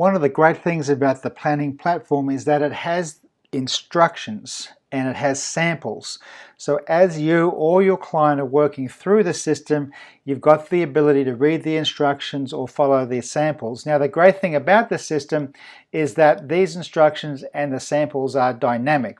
One of the great things about the planning platform is that it has instructions and it has samples. So as you or your client are working through the system, you've got the ability to read the instructions or follow the samples. Now the great thing about the system is that these instructions and the samples are dynamic.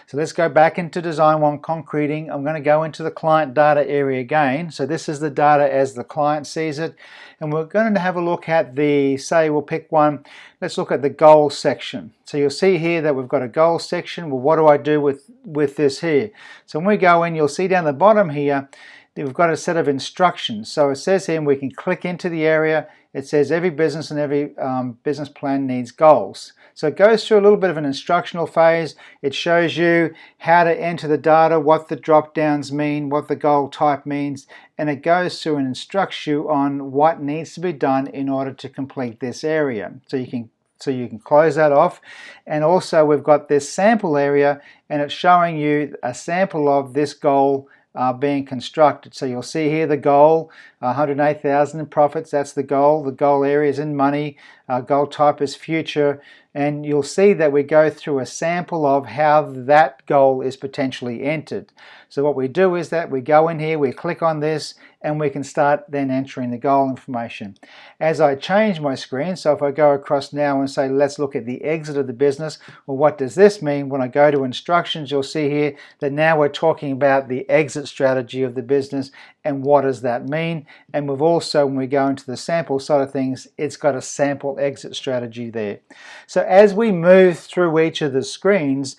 So let's go back into Design 1 Concreting. I'm going to go into the client data area again. So this is the data as the client sees it. And we're going to have a look at the, say we'll pick one, let's look at the goals section. So you'll see here that we've got a goals section. Well, what do I do with this here? So when we go in, you'll see down the bottom here, we've got a set of instructions. So it says here we can click into the area. It says every business and every business plan needs goals. So it goes through a little bit of an instructional phase. It shows you how to enter the data, what the drop downs mean, what the goal type means, and it goes through and instructs you on what needs to be done in order to complete this area. So you can close that off. And also we've got this sample area, and it's showing you a sample of this goal being constructed. So you'll see here the goal, 108,000 in profits, that's the goal. The goal area is in money, goal type is future, and you'll see that we go through a sample of how that goal is potentially entered. So what we do is that we go in here, we click on this, and we can start then entering the goal information. As I change my screen, so if I go across now and say let's look at the exit of the business, well, what does this mean? When I go to instructions, you'll see here that now we're talking about the exit strategy of the business and what does that mean. And we've also, when we go into the sample side of things, it's got a sample exit strategy there. So as we move through each of the screens,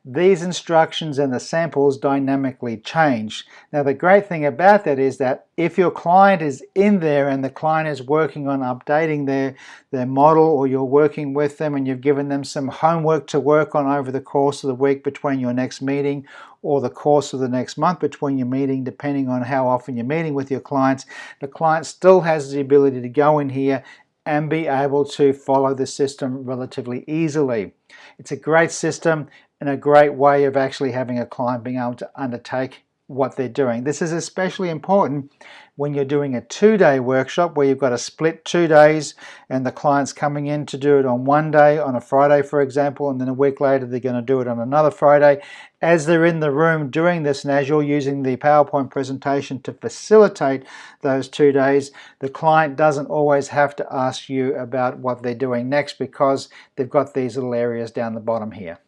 these instructions and the samples dynamically change. Now the great thing about that is that if your client is in there and the client is working on updating their model, or you're working with them and you've given them some homework to work on over the course of the week between your next meeting, or the course of the next month between your meeting, depending on how often you're meeting with your clients, the client still has the ability to go in here and be able to follow the system relatively easily. It's a great system and a great way of actually having a client being able to undertake what they're doing. This is especially important when you're doing a 2-day workshop where you've got to split 2 days and the client's coming in to do it on one day, on a Friday for example, and then a week later they're going to do it on another Friday. As they're in the room doing this, and as you're using the PowerPoint presentation to facilitate those 2 days, the client doesn't always have to ask you about what they're doing next because they've got these little areas down the bottom here.